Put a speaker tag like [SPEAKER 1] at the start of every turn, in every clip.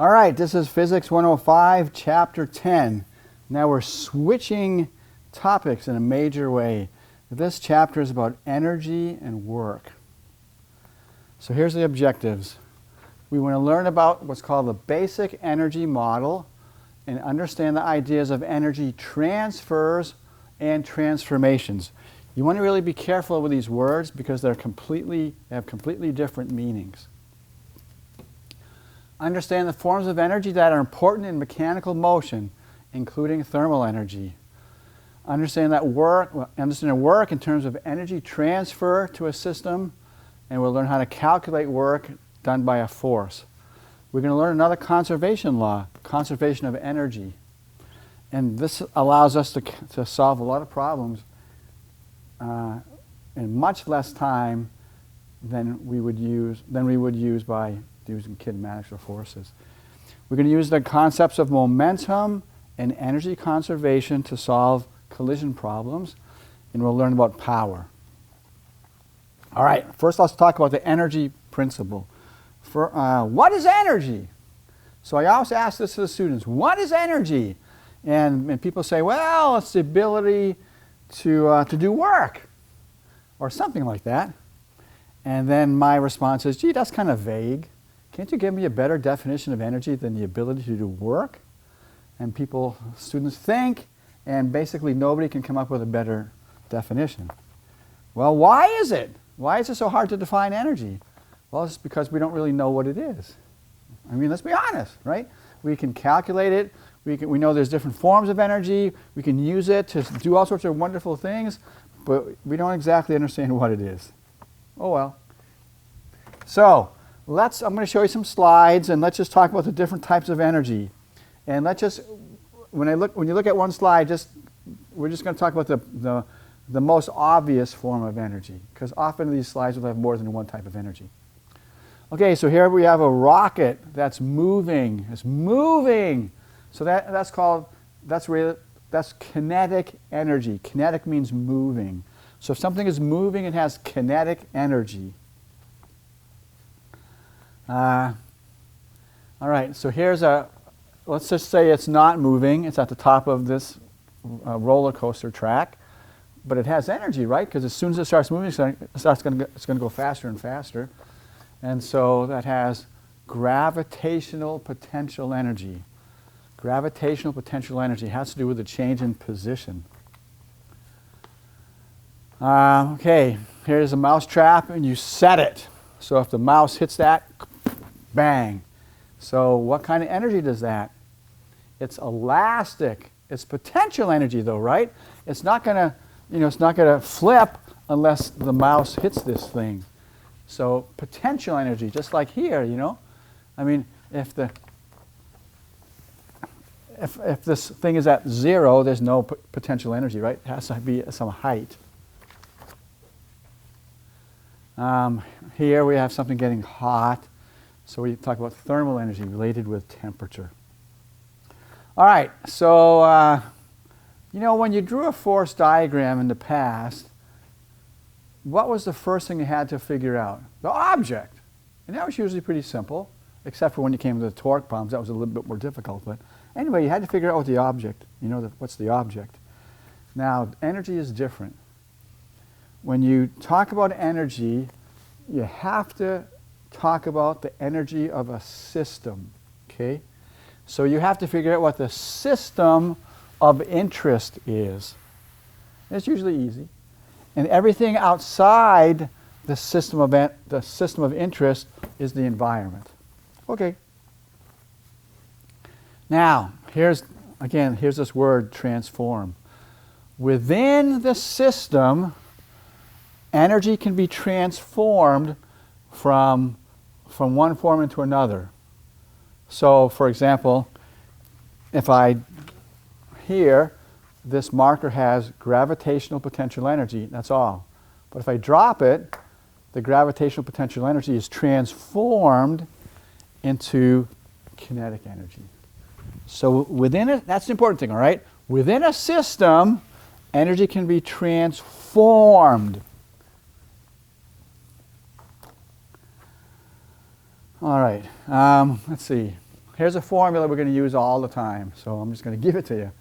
[SPEAKER 1] All right, this is Physics 105, Chapter 10. Now we're switching topics in a major way. This chapter is about energy and work. So here's the objectives. We want to learn about what's called the basic energy model and understand the ideas of energy transfers and transformations. You want to really be careful with these words because they have completely different meanings. Understand the forms of energy that are important in mechanical motion, including thermal energy. Understand work in terms of energy transfer to a system, and we'll learn how to calculate work done by a force. We're going to learn another conservation law, conservation of energy. And this allows us to solve a lot of problems in much less time than we would use by using kinematics or forces. We're going to use the concepts of momentum and energy conservation to solve collision problems, and we'll learn about power. All right, first let's talk about the energy principle. What is energy? So I always ask this to the students, what is energy? And people say, well, it's the ability to do work, or something like that. And then my response is, gee, that's kind of vague. Can't you give me a better definition of energy than the ability to do work? And students think, and basically nobody can come up with a better definition. Well, why is it? Why is it so hard to define energy? Well, it's because we don't really know what it is. I mean, let's be honest, right? We can calculate it. We know there's different forms of energy. We can use it to do all sorts of wonderful things, but we don't exactly understand what it is. Oh well. So, I'm going to show you some slides, and let's just talk about the different types of energy. And when you look at one slide, we're just going to talk about the most obvious form of energy, because often these slides will have more than one type of energy. Okay, so here we have a rocket that's moving. It's moving. So that's kinetic energy. Kinetic means moving. So if something is moving, it has kinetic energy. All right, so let's just say it's not moving. It's at the top of this roller coaster track, but it has energy, right? Because as soon as it starts moving, it's going to go faster and faster. And so that has gravitational potential energy. Gravitational potential energy has to do with the change in position. Okay, here's a mouse trap, and you set it. So if the mouse hits that, bang. So what kind of energy does that? It's elastic. It's potential energy, though, right? It's not going to flip unless the mouse hits this thing. So potential energy, just like here, I mean, if this thing is at 0, there's no potential energy, right? It has to be some height. Here we have something getting hot. So we talk about thermal energy related with temperature. All right, so when you drew a force diagram in the past, what was the first thing you had to figure out? The object. And that was usually pretty simple, except for when you came to the torque problems. That was a little bit more difficult. But anyway, you had to figure out what the object, what's the object. Now, energy is different. When you talk about energy, you have to talk about the energy of a system, okay? So you have to figure out what the system of interest is. It's usually easy. And everything outside the system of interest is the environment. Okay. Now, here's this word, transform. Within the system, energy can be transformed from one form into another. So, for example, here, this marker has gravitational potential energy, that's all. But if I drop it, the gravitational potential energy is transformed into kinetic energy. So within it, that's the important thing, all right? Within a system, energy can be transformed. All right, let's see. here's a formula we're going to use all the time, so I'm just going to give it to you.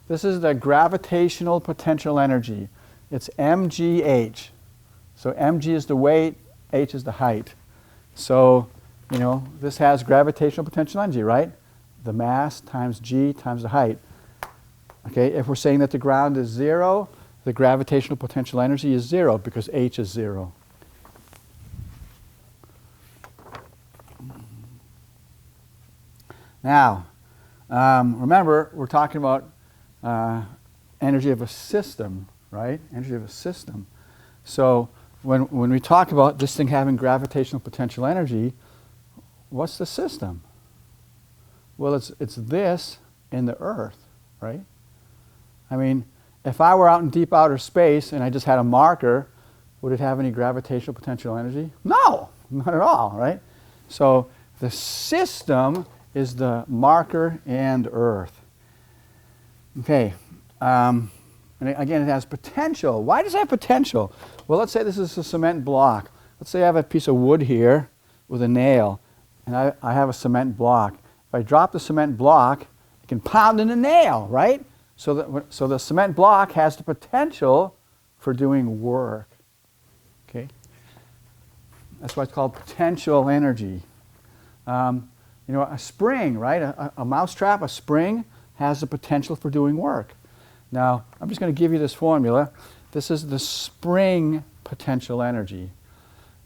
[SPEAKER 1] This is the gravitational potential energy. It's mgh. So mg is the weight, h is the height. So, you know, this has gravitational potential energy, right? The mass times g times the height. Okay, if we're saying that the ground is 0, the gravitational potential energy is 0 because h is 0. Now, remember, we're talking about energy of a system, right? Energy of a system. So when we talk about this thing having gravitational potential energy, what's the system? Well, it's this in the Earth, right? I mean, if I were out in deep outer space and I just had a marker, would it have any gravitational potential energy? No, not at all, right? So the system is the marker and Earth. Okay, and again, it has potential. Why does it have potential? Well, let's say this is a cement block. Let's say I have a piece of wood here with a nail, and I have a cement block. If I drop the cement block, I can pound in a nail, right? So the cement block has the potential for doing work. Okay, that's why it's called potential energy. You know, a spring, right? A mousetrap, a spring, has the potential for doing work. Now, I'm just going to give you this formula. This is the spring potential energy.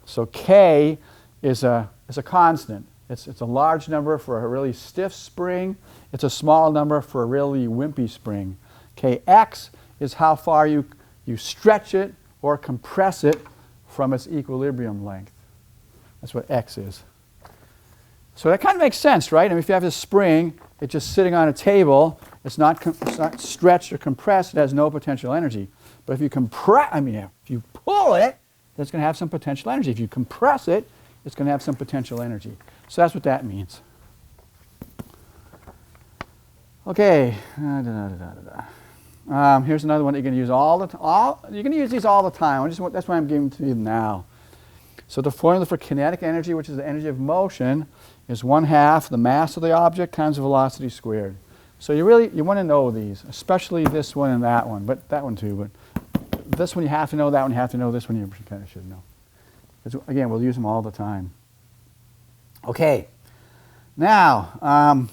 [SPEAKER 1] So K is a constant. It's a large number for a really stiff spring. It's a small number for a really wimpy spring. Kx is how far you stretch it or compress it from its equilibrium length. That's what x is. So that kind of makes sense, right? I mean, if you have this spring, it's just sitting on a table. It's not stretched or compressed. It has no potential energy. But if you if you pull it, it's going to have some potential energy. If you compress it, it's going to have some potential energy. So that's what that means. Okay. Here's another one that you're going to use you're going to use these all the time. That's why I'm giving them to you now. So the formula for kinetic energy, which is the energy of motion, is 1/2 the mass of the object times the velocity squared. So you want to know these, especially this one and that one, but that one too. But this one you have to know, that one you have to know, this one you kind of should know. Again, we'll use them all the time. Okay, now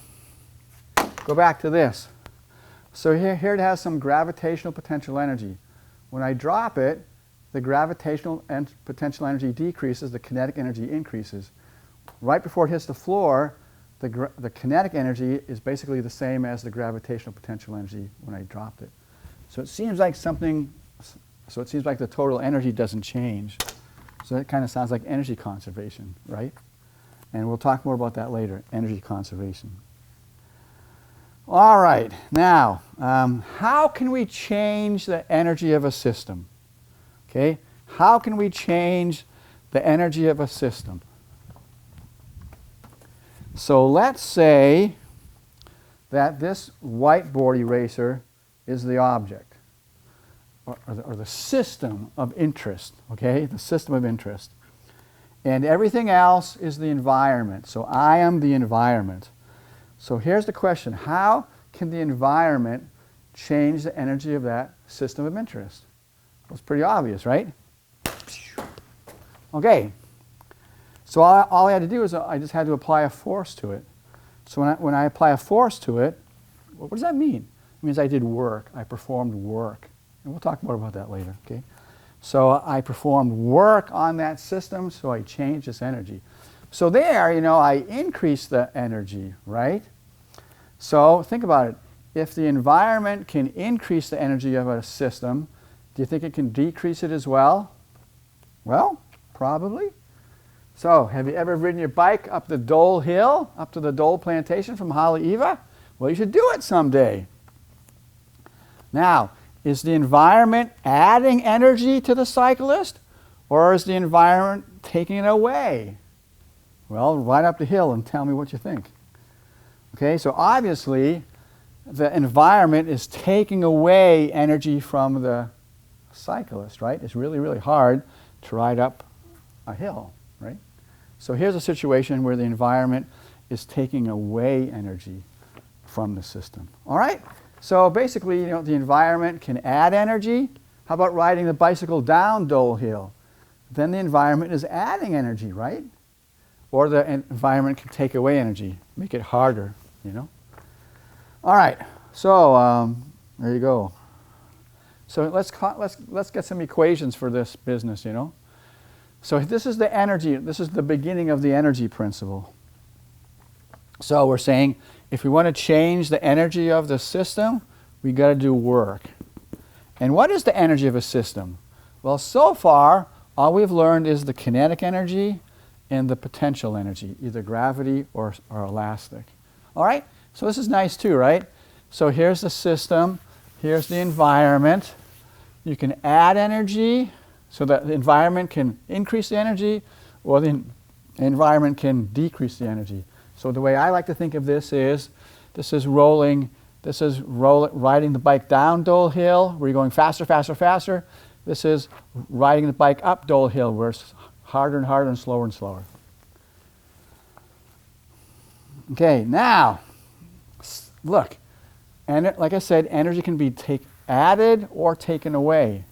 [SPEAKER 1] go back to this. So here it has some gravitational potential energy. When I drop it, the gravitational potential energy decreases, the kinetic energy increases. Right before it hits the floor, the kinetic energy is basically the same as the gravitational potential energy when I dropped it. So it seems like the total energy doesn't change. So it kind of sounds like energy conservation, right? And we'll talk more about that later, energy conservation. All right, now, how can we change the energy of a system? Okay, how can we change the energy of a system? So let's say that this whiteboard eraser is the object, or the system of interest, okay, the system of interest. And everything else is the environment. So I am the environment. So here's the question: how can the environment change the energy of that system of interest? Well, it's pretty obvious, right? Okay. So all I had to do is I just had to apply a force to it. So when I apply a force to it, what does that mean? It means I did work. I performed work. And we'll talk more about that later, okay? So I performed work on that system, so I changed its energy. So there, you know, I increased the energy, right? So think about it. If the environment can increase the energy of a system, do you think it can decrease it as well? Well, probably. So have you ever ridden your bike up the Dole Hill, up to the Dole Plantation from Haleiwa? Well, you should do it someday. Now, is the environment adding energy to the cyclist, or is the environment taking it away? Well, ride up the hill and tell me what you think. Okay, so obviously the environment is taking away energy from the cyclist, right? It's really, really hard to ride up a hill, right? So here's a situation where the environment is taking away energy from the system. All right? So basically, you know, the environment can add energy. How about riding the bicycle down Dole Hill? Then the environment is adding energy, right? Or the environment can take away energy, make it harder, you know? All right, so there you go. So let's get some equations for this business, you know? So this is the energy, this is the beginning of the energy principle. So we're saying if we want to change the energy of the system, we got to do work. And what is the energy of a system? Well, so far, all we've learned is the kinetic energy and the potential energy, either gravity or elastic. All right? So this is nice too, right? So here's the system, here's the environment. You can add energy so that the environment can increase the energy, or the environment can decrease the energy. So the way I like to think of this is riding the bike down Dole Hill, where you're going faster, faster, faster. This is riding the bike up Dole Hill, where it's harder and harder and slower and slower. Okay, now, look, and like I said, energy can be added or taken away.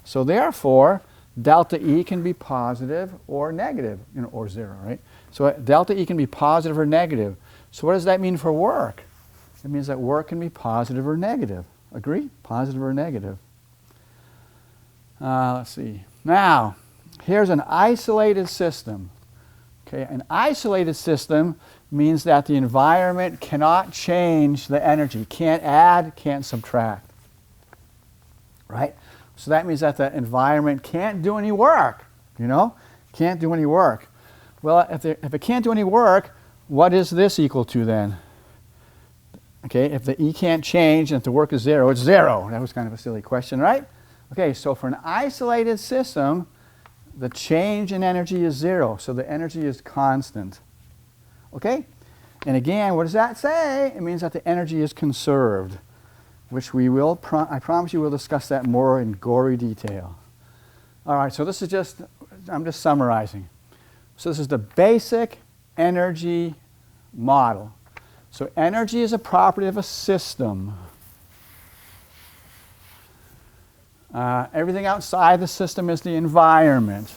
[SPEAKER 1] So therefore, delta E can be positive or negative, you know, or zero, right? So delta E can be positive or negative. So what does that mean for work? It means that work can be positive or negative. Agree? Positive or negative. Let's see. Now, here's an isolated system. Okay, an isolated system means that the environment cannot change the energy, can't add, can't subtract. Right? So that means that the environment can't do any work, you know? Can't do any work. Well, if it can't do any work, what is this equal to then? Okay, if the E can't change and if the work is zero, it's zero. That was kind of a silly question, right? Okay, so for an isolated system, the change in energy is zero, so the energy is constant. Okay? And again, what does that say? It means that the energy is conserved, which we will, I promise you we'll discuss that more in gory detail. All right, so this is just, I'm just summarizing. So this is the basic energy model. So energy is a property of a system. Everything outside the system is the environment.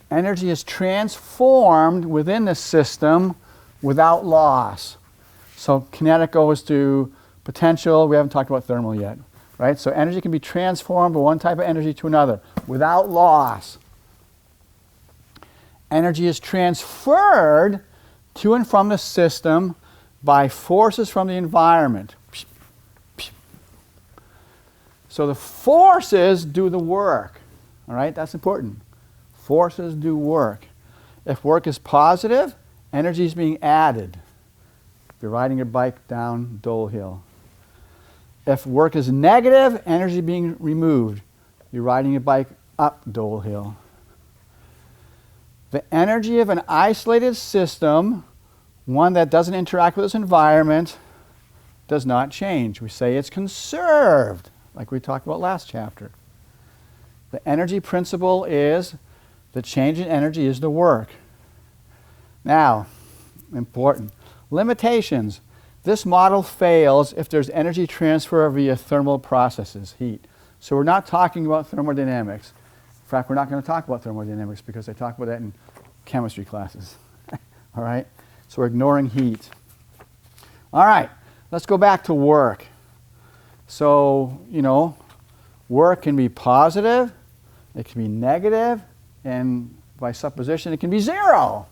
[SPEAKER 1] Energy is transformed within the system without loss. So kinetic goes to potential. We haven't talked about thermal yet, right? So energy can be transformed from one type of energy to another without loss. Energy is transferred to and from the system by forces from the environment. So the forces do the work. All right, that's important. Forces do work. If work is positive, energy is being added. If you're riding your bike down Dole Hill. If work is negative, energy being removed. You're riding your bike up Dole Hill. The energy of an isolated system, one that doesn't interact with its environment, does not change. We say it's conserved, like we talked about last chapter. The energy principle is the change in energy is the work. Now, important. Limitations. This model fails if there's energy transfer via thermal processes, heat. So we're not talking about thermodynamics. In fact, we're not going to talk about thermodynamics because they talk about that in chemistry classes. All right? So we're ignoring heat. All right, let's go back to work. So, you know, work can be positive, it can be negative, and by supposition, it can be zero.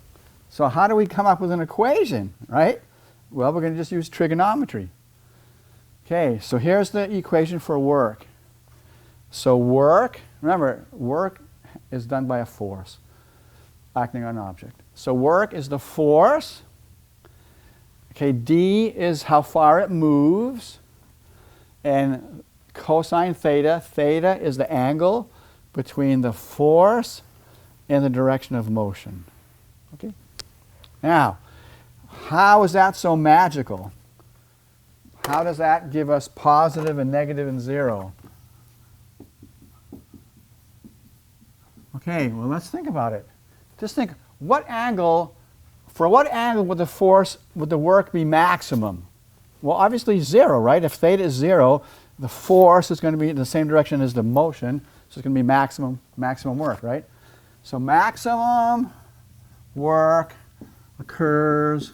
[SPEAKER 1] So how do we come up with an equation, right? Well, we're going to just use trigonometry. Okay, so here's the equation for work. So work, remember, work is done by a force acting on an object. So work is the force. Okay, D is how far it moves. And cosine theta, theta is the angle between the force and the direction of motion. Okay? Now, how is that so magical? How does that give us positive and negative and zero? Okay, well, let's think about it. Just think, what angle for what angle would the work be maximum? Well, obviously 0, right? If theta is 0, the force is going to be in the same direction as the motion, so it's going to be maximum work, right? So maximum work occurs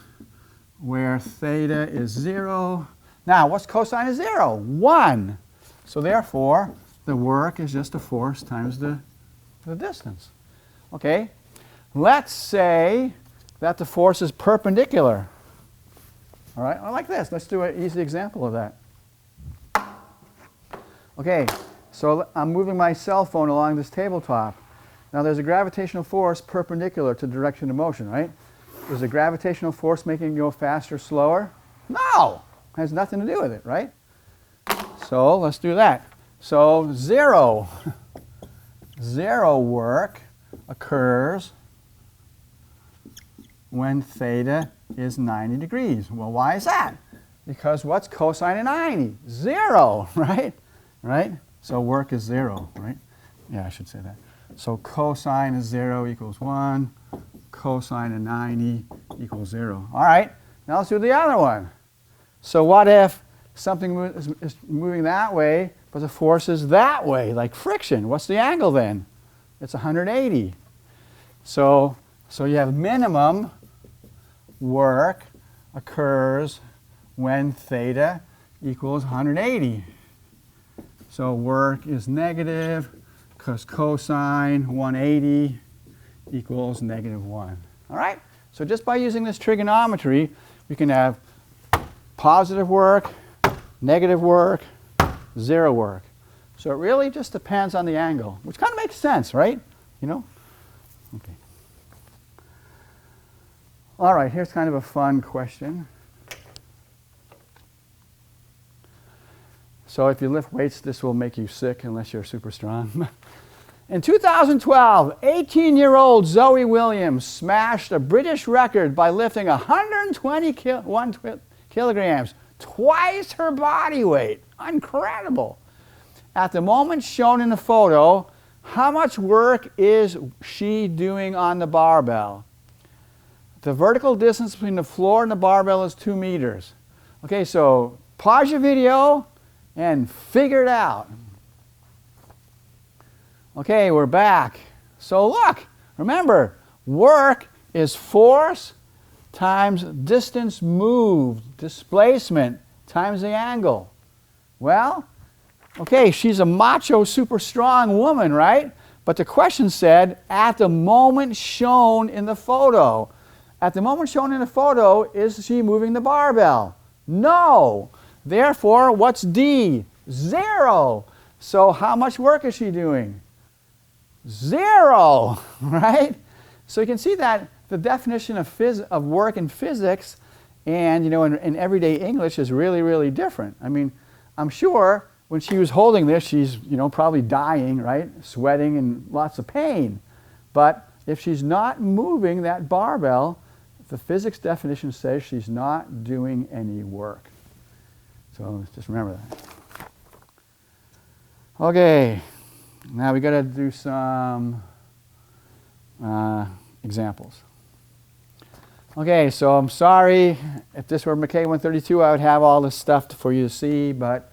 [SPEAKER 1] where theta is 0. Now, what's cosine of 0? 1. So therefore, the work is just the force times the distance. Okay? Let's say that the force is perpendicular. All right? Like this. Let's do an easy example of that. Okay, so I'm moving my cell phone along this tabletop. Now there's a gravitational force perpendicular to the direction of motion, right? Is the gravitational force making it go faster, slower? No! It has nothing to do with it, right? So let's do that. So 0 work occurs when theta is 90 degrees. Well, why is that? Because what's cosine of 90? 0, right? Right? So work is 0, right? Yeah, I should say that. So cosine of 0 equals 1. Cosine of 90 equals 0. All right, now let's do the other one. So what if something is moving that way, but the force is that way, like friction? What's the angle then? It's 180. So you have minimum work occurs when theta equals 180. So work is negative because cosine 180 equals -1. All right? So just by using this trigonometry, we can have positive work, negative work, 0 work. So it really just depends on the angle, which kind of makes sense, right? You know? Okay. All right, here's kind of a fun question. So if you lift weights, this will make you sick unless you're super strong. In 2012, 18-year-old Zoe Williams smashed a British record by lifting 120 kilograms, twice her body weight. Incredible. At the moment shown in the photo, how much work is she doing on the barbell? The vertical distance between the floor and the barbell is 2 meters. Okay, so pause your video and figure it out. Okay, we're back. So look, remember, work is force times distance moved, displacement times the angle. Well, okay, she's a macho, super strong woman, right? But the question said, at the moment shown in the photo. At the moment shown in the photo, is she moving the barbell? No. Therefore, what's D? 0. So how much work is she doing? 0, right? So you can see that the definition of work in physics and, you know, in everyday English is really, really different. I mean, I'm sure when she was holding this, she's, you know, probably dying, right? Sweating and lots of pain. But if she's not moving that barbell, the physics definition says she's not doing any work. So just remember that. Okay, now we got to do some examples. Okay, so I'm sorry. If this were McKay 132, I would have all this stuff for you to see, but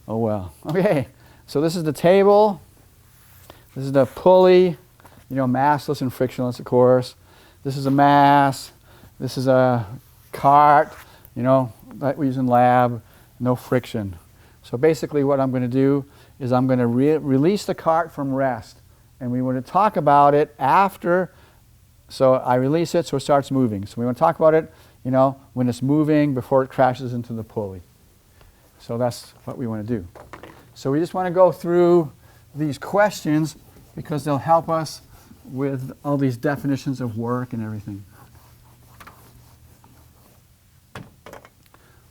[SPEAKER 1] oh well. Okay, so this is the table. This is the pulley, you know, massless and frictionless, of course. This is a mass. This is a cart, you know, that we use in lab. No friction. So basically what I'm going to do is I'm going to release the cart from rest. And we want to talk about it after. So I release it so it starts moving. So we want to talk about it, you know, when it's moving before it crashes into the pulley. So that's what we want to do. So we just want to go through these questions because they'll help us with all these definitions of work and everything.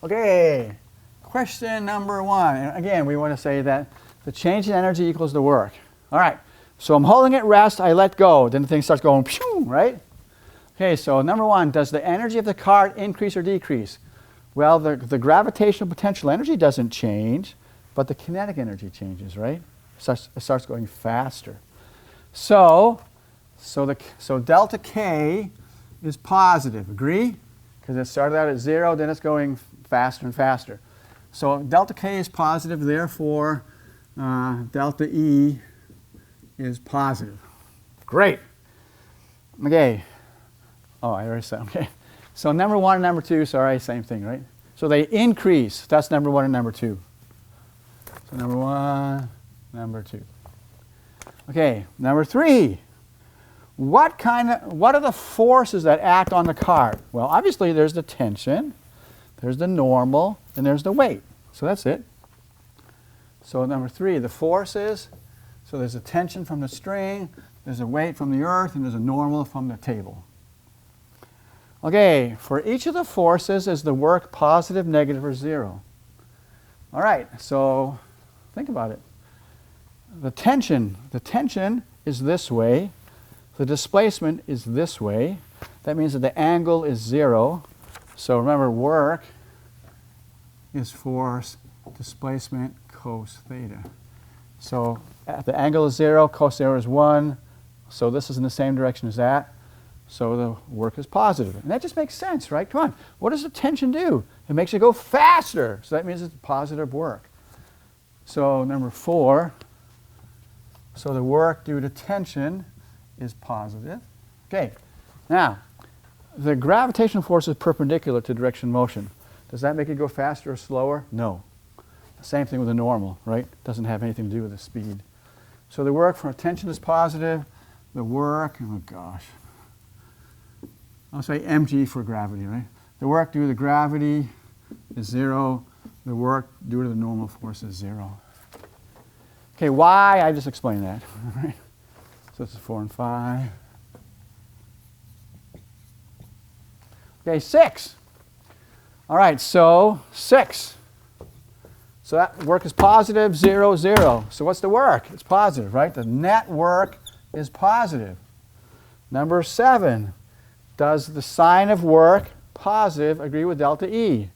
[SPEAKER 1] Okay. Question number 1. And again, we want to say that the change in energy equals the work. All right. So I'm holding it at rest. I let go. Then the thing starts going, pew, right? Okay, so number 1, does the energy of the cart increase or decrease? Well, the gravitational potential energy doesn't change, but the kinetic energy changes, right? It starts going faster. So delta K is positive. Agree? Because it started out at 0, then it's going faster and faster. So delta K is positive, therefore delta E is positive. Great. Okay. Oh, I already said, okay. So number 1 and number 2, sorry, same thing, right? So they increase. That's number 1 and number 2. So number 1, number 2. Okay, number 3. What are the forces that act on the cart? Well, obviously there's the tension, there's the normal, and there's the weight. So that's it. So number 3, the forces. So there's a tension from the string, there's a weight from the earth, and there's a normal from the table. Okay, for each of the forces is the work positive, negative, or 0. All right, so think about it. The tension is this way. The displacement is this way. That means that the angle is 0. So remember, work is force, displacement, cos theta. So at the angle is 0, cos 0 is 1. So this is in the same direction as that. So the work is positive. And that just makes sense, right? Come on. What does the tension do? It makes it go faster. So that means it's positive work. So number 4, so the work due to tension is positive. Okay. Now, the gravitational force is perpendicular to direction of motion. Does that make it go faster or slower? No. Same thing with the normal, right? Doesn't have anything to do with the speed. So the work for tension is positive. The work, oh gosh, I'll say mg for gravity, right? The work due to the gravity is 0. The work due to the normal force is 0. Okay, why? I just explained that. Right? So this is 4 and 5. Okay, 6. All right, so 6. So that work is positive, 0, 0. So what's the work? It's positive, right? The net work is positive. Number 7. Does the sign of work positive agree with delta E?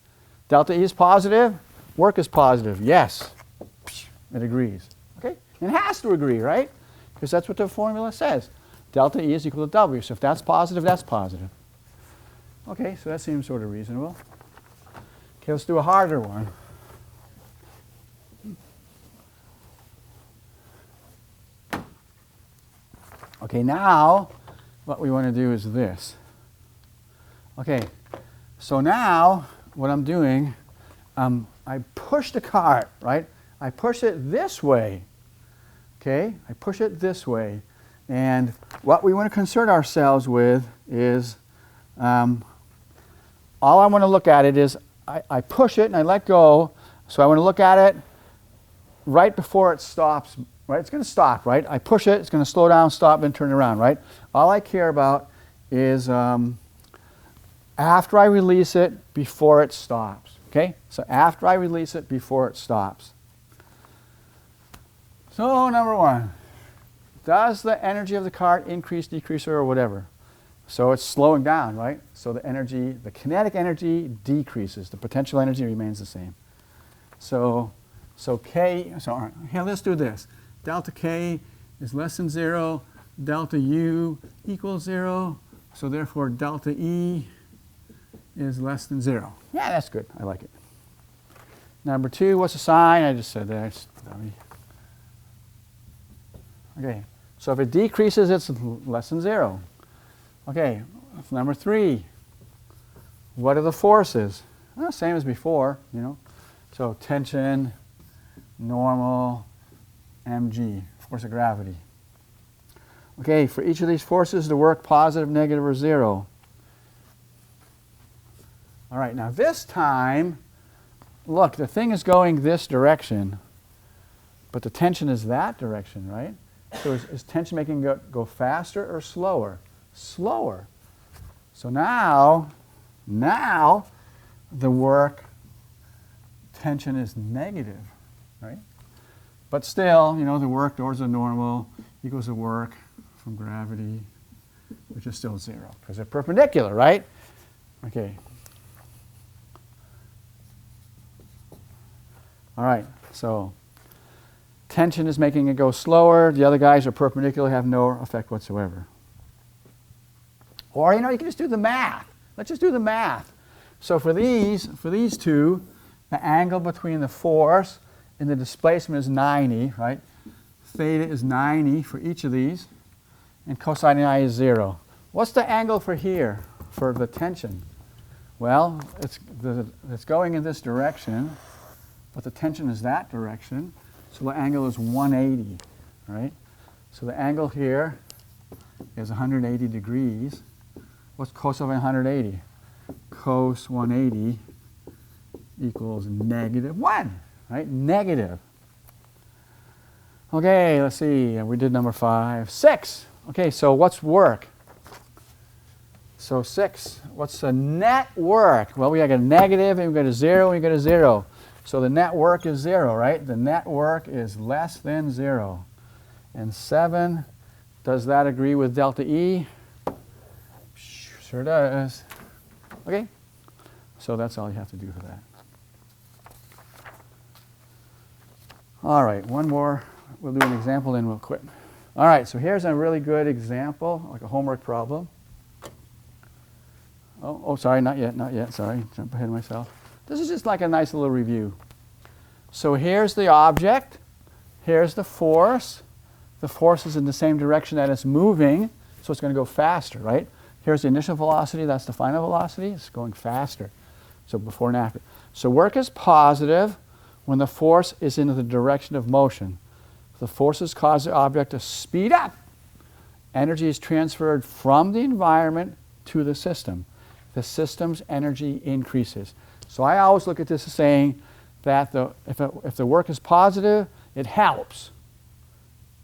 [SPEAKER 1] Delta E is positive, work is positive. Yes, it agrees. Okay, it has to agree, right? Because that's what the formula says. Delta E is equal to W. So if that's positive, that's positive. Okay, so that seems sort of reasonable. Okay, let's do a harder one. Okay, now what we want to do is this. Okay, so now what I'm doing, I push the cart, right? I push it this way. Okay, I push it this way. And what we want to concern ourselves with is, all I want to look at it is, I push it and I let go. So I want to look at it right before it stops, right? It's going to stop, right? I push it, it's going to slow down, stop, then turn around, right? All I care about is after I release it, before it stops, okay? So after I release it, before it stops. So number 1, does the energy of the cart increase, decrease, or whatever? So it's slowing down, right? So the energy, the kinetic energy decreases. The potential energy remains the same. So K, so all right, here, let's do this. Delta K is less than 0. Delta U equals 0. So therefore, delta E is less than 0. Yeah, that's good. I like it. Number 2, what's the sign? I just said that. It's dummy. Okay, so if it decreases, it's less than 0. Okay, number 3, what are the forces? Well, same as before, you know. So tension, normal, mg, force of gravity. Okay, for each of these forces, the work positive, negative, or 0. All right, now this time, look, the thing is going this direction, but the tension is that direction, right? So is tension making it go faster or slower? Slower. So now the work tension is negative, right? But still, you know, the work towards the normal equals the work from gravity, which is still 0, because they're perpendicular, right? Okay. All right, so tension is making it go slower. The other guys are perpendicular, have no effect whatsoever. Or, you can just do the math. Let's just do the math. So for these two, the angle between the force and the displacement is 90, right? Theta is 90 for each of these, and cosine I is 0. What's the angle for here, for the tension? Well, it's going in this direction, but the tension is that direction, so the angle is 180, right? So the angle here is 180 degrees. What's cos of 180? Cos 180 equals -1, right? Negative. Okay, let's see. We did number 5. 6. Okay, so what's work? So 6. What's the net work? Well, we got a negative, and we got a 0, and we got a 0. So the net work is 0, right? The net work is less than 0. And 7, does that agree with delta E? Sure does. Okay, so that's all you have to do for that. All right, one more. We'll do an example, then we'll quit. All right, so here's a really good example, like a homework problem. Oh, sorry, not yet, sorry, jump ahead of myself. This is just like a nice little review. So here's the object, here's the force. The force is in the same direction that it's moving, so it's going to go faster, right? Here's the initial velocity, that's the final velocity, it's going faster. So before and after. So work is positive when the force is in the direction of motion. The forces cause the object to speed up. Energy is transferred from the environment to the system. The system's energy increases. So I always look at this as saying that if the work is positive, it helps,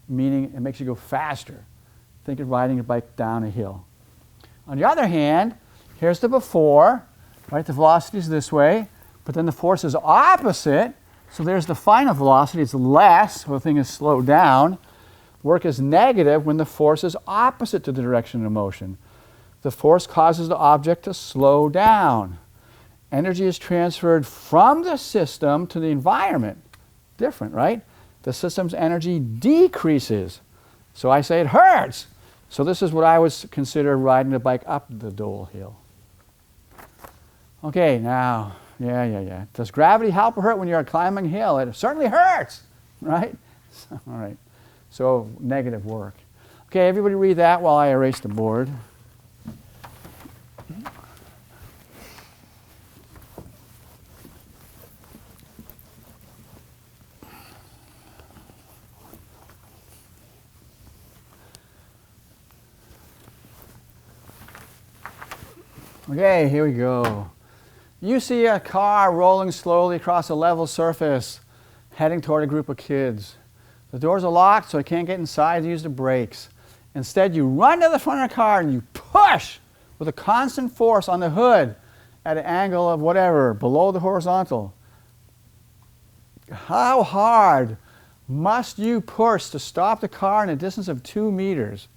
[SPEAKER 1] meaning it makes you go faster. Think of riding a bike down a hill. On the other hand, here's the before, right? The velocity is this way, but then the force is opposite. So there's the final velocity, it's less, so the thing is slowed down. Work is negative when the force is opposite to the direction of motion. The force causes the object to slow down. Energy is transferred from the system to the environment. Different, right? The system's energy decreases. So I say it hurts. So this is what I would consider riding the bike up the Dole Hill. Okay, now, yeah. Does gravity help or hurt when you're climbing a hill? It certainly hurts, right? All right, so negative work. Okay, everybody read that while I erase the board. Okay, here we go. You see a car rolling slowly across a level surface, heading toward a group of kids. The doors are locked, so it can't get inside to use the brakes. Instead, you run to the front of the car and you push with a constant force on the hood at an angle of whatever, below the horizontal. How hard must you push to stop the car in a distance of 2 meters?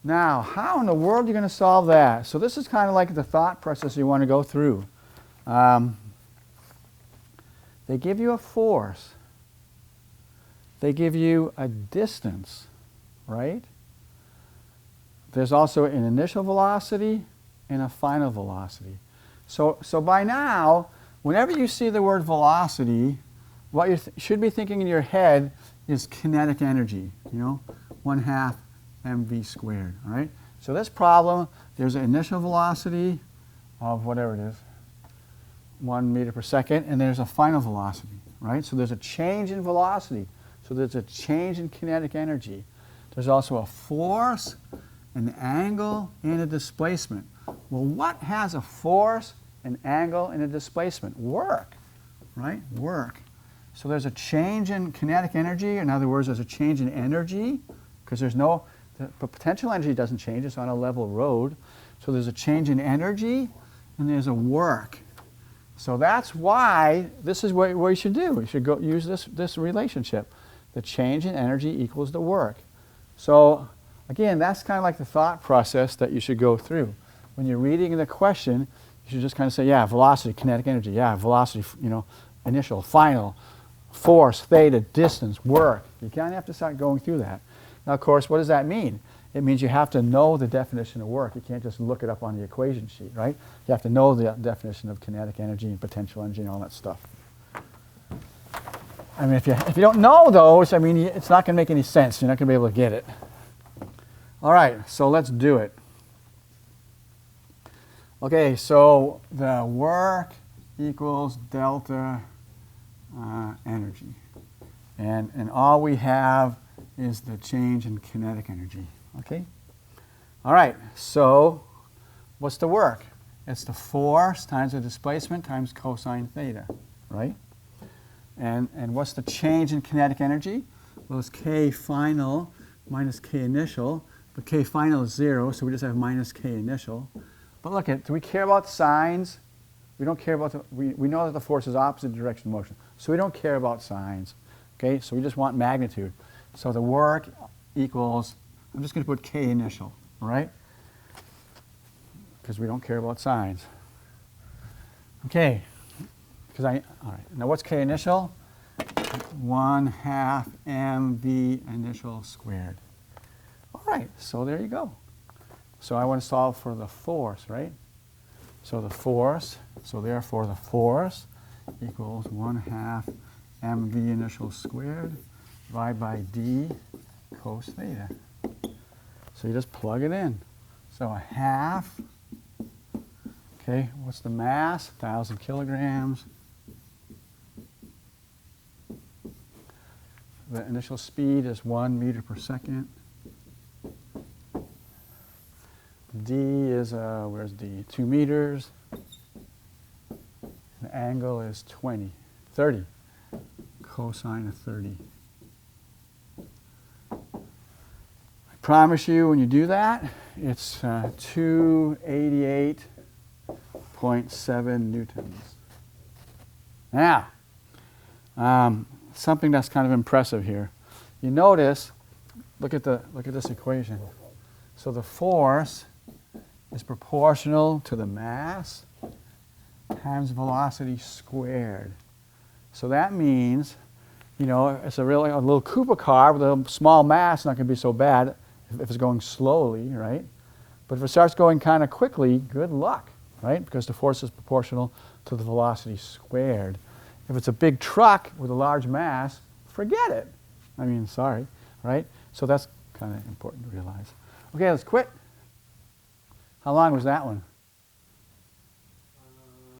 [SPEAKER 1] Now, how in the world are you going to solve that? So this is kind of like the thought process you want to go through. They give you a force. They give you a distance, right? There's also an initial velocity and a final velocity. So by now, whenever you see the word velocity, what you should be thinking in your head is kinetic energy, 1/2 mv squared, all right? So this problem, there's an initial velocity of whatever it is, 1 meter per second, and there's a final velocity, right? So there's a change in velocity. So there's a change in kinetic energy. There's also a force, an angle, and a displacement. Well, what has a force, an angle, and a displacement? Work, right? Work. So there's a change in kinetic energy. In other words, there's a change in energy, because the potential energy doesn't change. It's on a level road. So there's a change in energy, and there's a work. So that's why this is what you should do. You should go use this relationship. The change in energy equals the work. So again, that's kind of like the thought process that you should go through. When you're reading the question, you should just kind of say, yeah, velocity, kinetic energy, yeah, velocity, initial, final, force, theta, distance, work. You kind of have to start going through that. Now, of course, what does that mean? it means you have to know the definition of work. You can't just look it up on the equation sheet, right? You have to know the definition of kinetic energy and potential energy and all that stuff. I mean, if you don't know those, I mean, it's not going to make any sense. You're not going to be able to get it. All right, so let's do it. Okay, so the work equals delta energy. And all we have is the change in kinetic energy. Okay? All right, so what's the work? It's the force times the displacement times cosine theta, right? And what's the change in kinetic energy? Well, it's K final minus K initial. But K final is 0, so we just have minus K initial. But look at, do we care about signs? We don't care about we know that the force is opposite direction of motion. So we don't care about signs. Okay, so we just want magnitude. So the work equals, I'm just going to put K initial, all right? Because we don't care about signs. Okay, all right, now what's K initial? 1/2 mv initial squared. All right, so there you go. So I want to solve for the force, right? So the force, so therefore the force equals 1/2 mv initial squared divided by d cos theta. So you just plug it in. So 1/2, okay, what's the mass? 1,000 kilograms. The initial speed is 1 meter per second. D is, where's D? 2 meters. The angle is 30. Cosine of 30. I promise you when you do that, it's 288.7 newtons. Now, something that's kind of impressive here. You notice, look at this equation. So the force is proportional to the mass times velocity squared. So that means, you know, it's a little Koopa car with a small mass, it's not going to be so bad if it's going slowly, right? But if it starts going kind of quickly, good luck, right? Because the force is proportional to the velocity squared. If it's a big truck with a large mass, forget it. I mean, sorry, right? So that's kind of important to realize. Okay, let's quit. How long was that one?